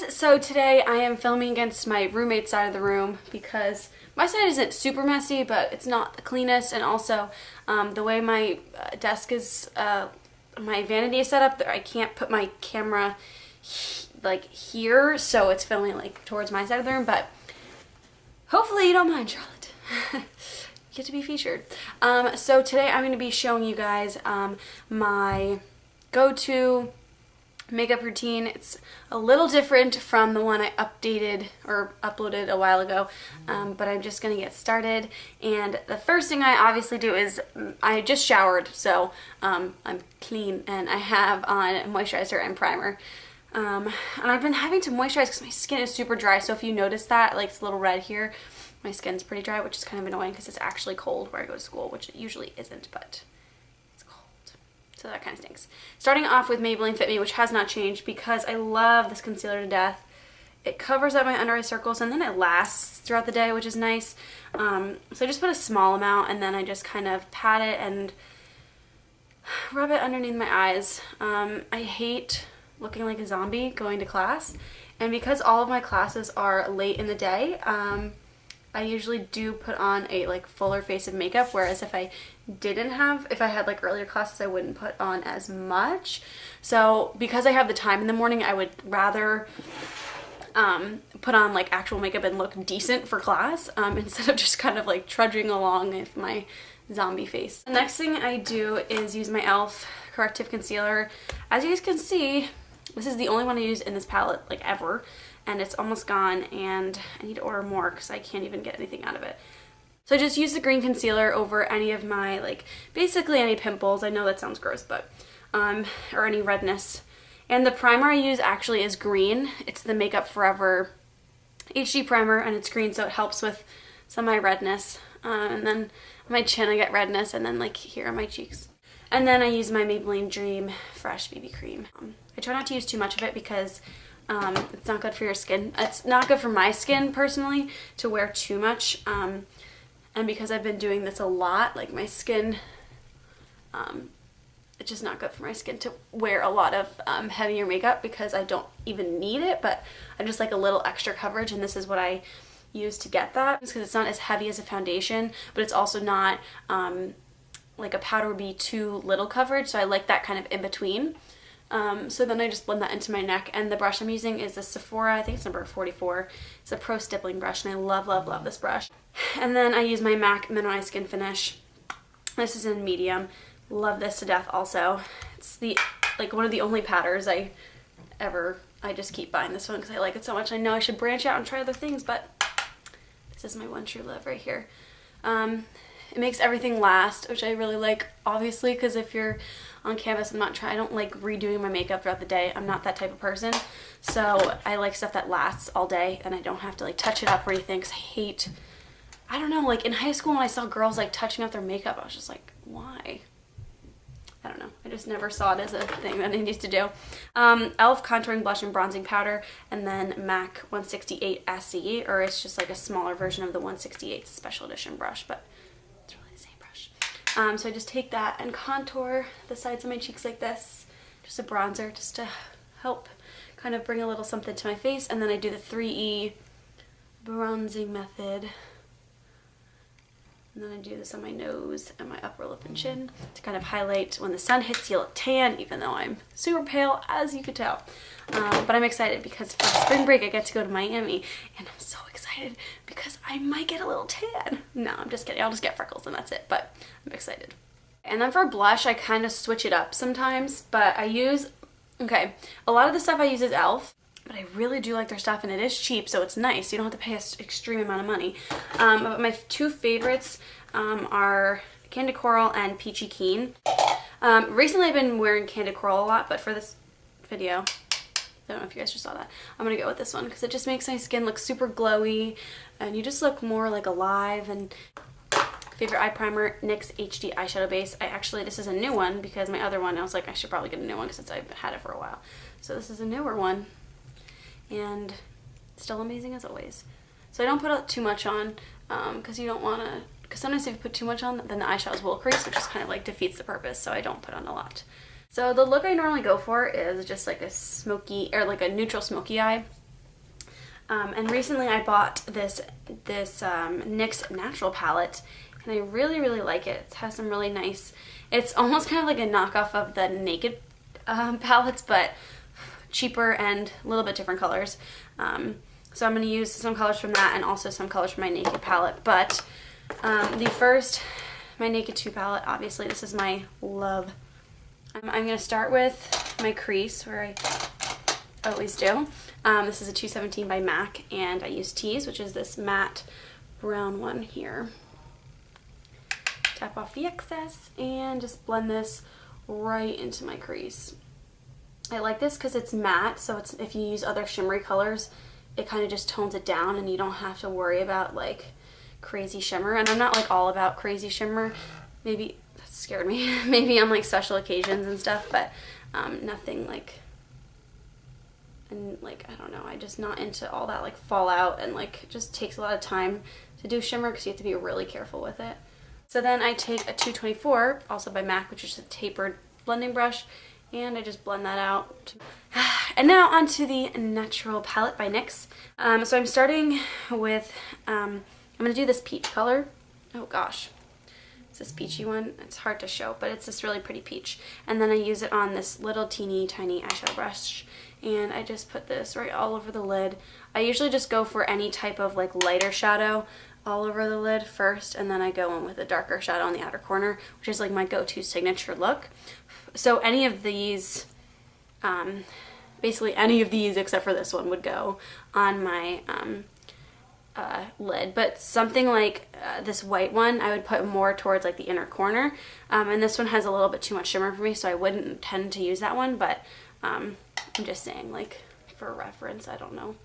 guys, so today I am filming against my roommate's side of the room because my side isn't super messy, but it's not the cleanest, and also the way my desk is, my vanity is set up, I can't put my camera like here, so it's filming like towards my side of the room, but hopefully you don't mind, Charlotte. Get to be featured. So today I'm going to be showing you guys my go-to makeup routine. It's a little different from the one I uploaded a while ago, but I'm just gonna get started. And the first thing I obviously do is I just showered, so I'm clean, and I have on moisturizer and primer. And I've been having to moisturize because my skin is super dry, so if you notice that, like it's a little red here, my skin's pretty dry, which is kind of annoying because it's actually cold where I go to school, which it usually isn't, but so that kind of stinks. Starting off with Maybelline Fit Me, which has not changed because I love this concealer to death. It covers up my under eye circles and then it lasts throughout the day, which is nice. So I just put a small amount and then I just kind of pat it and rub it underneath my eyes. I hate looking like a zombie going to class, and because all of my classes are late in the day, I usually do put on a like fuller face of makeup, whereas if I had like earlier classes, I wouldn't put on as much. So because I have the time in the morning, I would rather put on like actual makeup and look decent for class, instead of just kind of like trudging along with my zombie face. The next thing I do is use my e.l.f. corrective concealer. As you guys can see, this is the only one I use in this palette like ever, and it's almost gone, and I need to order more because I can't even get anything out of it. So I just use the green concealer over any of my, like, basically any pimples. I know that sounds gross, but, or any redness. And the primer I use actually is green. It's the Makeup Forever HD primer, and it's green, so it helps with some of my redness. And then on my chin I get redness, and then like here on my cheeks. And then I use my Maybelline Dream Fresh BB Cream. I try not to use too much of it because it's not good for your skin. It's not good for my skin personally to wear too much, and because I've been doing this a lot, like my skin, it's just not good for my skin to wear a lot of heavier makeup because I don't even need it, but I just like a little extra coverage, and this is what I use to get that, because it's not as heavy as a foundation, but it's also not like a powder would be too little coverage, so I like that kind of in between. So then I just blend that into my neck, and the brush I'm using is the Sephora, I think it's number 44. It's a pro stippling brush, and I love, love, love this brush. And then I use my MAC Minimize Skin Finish. This is in medium. Love this to death also. It's the, like, one of the only powders I just keep buying this one because I like it so much. I know I should branch out and try other things, but this is my one true love right here. It makes everything last, which I really like, obviously, because if you're on campus, I don't like redoing my makeup throughout the day. I'm not that type of person. So I like stuff that lasts all day, and I don't have to like touch it up or anything, because I don't know, like in high school when I saw girls like touching up their makeup, I was just like, why? I don't know. I just never saw it as a thing that I needed to do. e.l.f. Contouring Blush and Bronzing Powder, and then MAC 168 SE, or it's just like a smaller version of the 168 special edition brush, but it's really the same brush. So I just take that and contour the sides of my cheeks like this, just a bronzer, just to help kind of bring a little something to my face, and then I do the 3E bronzing method. And then I do this on my nose and my upper lip and chin to kind of highlight when the sun hits, you look tan, even though I'm super pale, as you could tell. But I'm excited because for spring break I get to go to Miami, and I'm so excited because I might get a little tan. No, I'm just kidding. I'll just get freckles and that's it, but I'm excited. And then for blush, I kind of switch it up sometimes, but I use, a lot of the stuff I use is e.l.f., but I really do like their stuff, and it is cheap, so it's nice. You don't have to pay an extreme amount of money. But my two favorites are Candy Coral and Peachy Keen. Recently I've been wearing Candy Coral a lot, but for this video, I don't know if you guys just saw that, I'm going to go with this one because it just makes my skin look super glowy, and you just look more like alive. And favorite eye primer, NYX HD Eyeshadow Base. This is a new one because my other one, I was like, I should probably get a new one because I've had it for a while. So this is a newer one, and still amazing as always. So I don't put too much on because you don't want to, because sometimes if you put too much on, then the eyeshadows will crease, which just kind of like defeats the purpose, so I don't put on a lot. So the look I normally go for is just like a smoky, or like a neutral smoky eye. And recently I bought this NYX Natural palette, and I really, really like it. It has some really nice, it's almost kind of like a knockoff of the Naked palettes, but cheaper and a little bit different colors. So I'm going to use some colors from that and also some colors from my Naked palette. But my Naked 2 palette, obviously this is my love. I'm going to start with my crease, where I always do. This is a 217 by MAC, and I use Tease, which is this matte brown one here. Tap off the excess and just blend this right into my crease. I like this because it's matte, so it's, if you use other shimmery colors, it kind of just tones it down and you don't have to worry about like crazy shimmer. And I'm not like all about crazy shimmer. Maybe, that scared me, maybe on like special occasions and stuff, but nothing like, and like, I don't know, I'm just not into all that like fallout, and like it just takes a lot of time to do shimmer because you have to be really careful with it. So then I take a 224, also by MAC, which is a tapered blending brush, and I just blend that out. And now onto the Natural palette by NYX. So I'm starting with, I'm going to do this peach color. Oh gosh, it's this peachy one. It's hard to show, but it's this really pretty peach. And then I use it on this little teeny tiny eyeshadow brush, and I just put this right all over the lid. I usually just go for any type of like lighter shadow all over the lid first, and then I go in with a darker shadow on the outer corner, which is like my go-to signature look. So any of these, basically any of these except for this one would go on my lid, but something like this white one I would put more towards like the inner corner, and this one has a little bit too much shimmer for me, so I wouldn't tend to use that one, but I'm just saying, like, for reference, I don't know.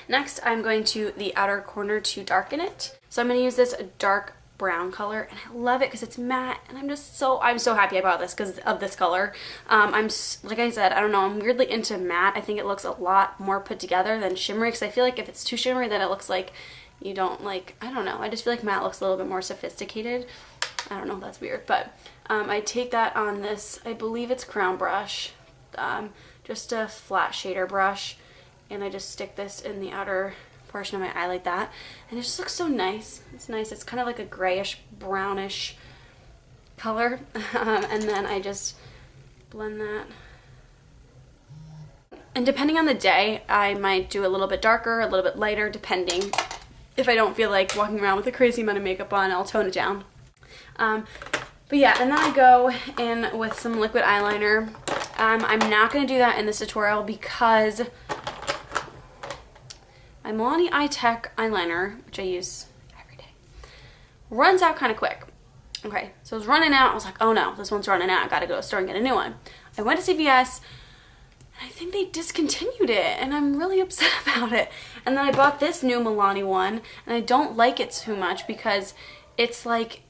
Next, I'm going to the outer corner to darken it. So I'm going to use this dark brown color, and I love it because it's matte, and I'm so happy I bought this because of this color. Like I said, I don't know, I'm weirdly into matte. I think it looks a lot more put together than shimmery, because I feel like if it's too shimmery, then it looks like you don't like, I don't know, I just feel like matte looks a little bit more sophisticated. I don't know, that's weird, but I take that on this, I believe it's Crown brush, just a flat shader brush, and I just stick this in the outer portion of my eye like that, and it just looks so nice. It's nice. It's kind of like a grayish brownish color, and then I just blend that. And depending on the day, I might do a little bit darker, a little bit lighter, depending. If I don't feel like walking around with a crazy amount of makeup on, I'll tone it down. But yeah, and then I go in with some liquid eyeliner. I'm not going to do that in this tutorial because my Milani Eye Tech eyeliner, which I use every day, runs out kind of quick. Okay, so it was running out. I was like, oh no, this one's running out. I gotta go to the store and get a new one. I went to CVS, and I think they discontinued it, and I'm really upset about it. And then I bought this new Milani one, and I don't like it too much because it's like,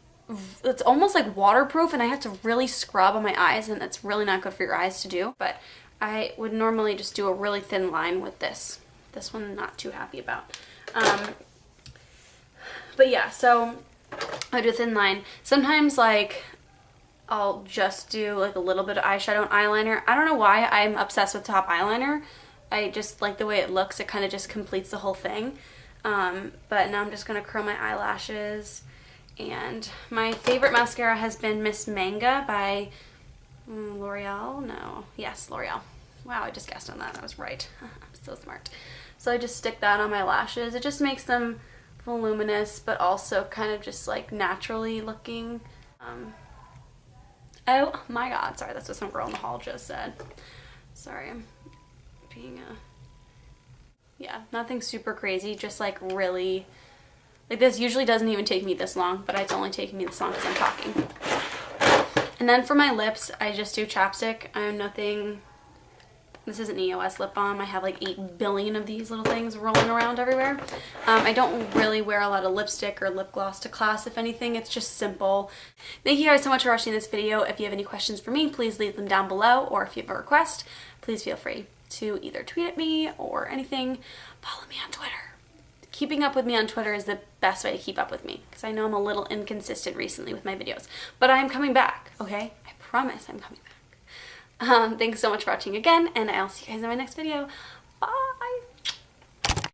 it's almost like waterproof, and I have to really scrub on my eyes, and that's really not good for your eyes to do. But I would normally just do a really thin line with this. This one I'm not too happy about. But yeah, so I do a thin line. Sometimes like I'll just do like a little bit of eyeshadow and eyeliner. I don't know why I'm obsessed with top eyeliner. I just like the way it looks. It kind of just completes the whole thing. But now I'm just going to curl my eyelashes. And my favorite mascara has been Miss Manga by L'Oreal. No, yes, L'Oreal. Wow, I just guessed on that. I was right. I'm so smart. So I just stick that on my lashes. It just makes them voluminous, but also kind of just like naturally looking. Oh my god, sorry, that's what some girl in the hall just said. Sorry, I'm being yeah, nothing super crazy, just like really, like this usually doesn't even take me this long, but it's only taking me this long because I'm talking. And then for my lips, I just do chapstick. I'm nothing. This is an EOS lip balm. I have like 8 billion of these little things rolling around everywhere. I don't really wear a lot of lipstick or lip gloss to class. If anything, it's just simple. Thank you guys so much for watching this video. If you have any questions for me, please leave them down below. Or if you have a request, please feel free to either tweet at me or anything. Follow me on Twitter. Keeping up with me on Twitter is the best way to keep up with me, because I know I'm a little inconsistent recently with my videos. But I am coming back, okay? I promise I'm coming back. Thanks so much for watching again, and I'll see you guys in my next video. Bye!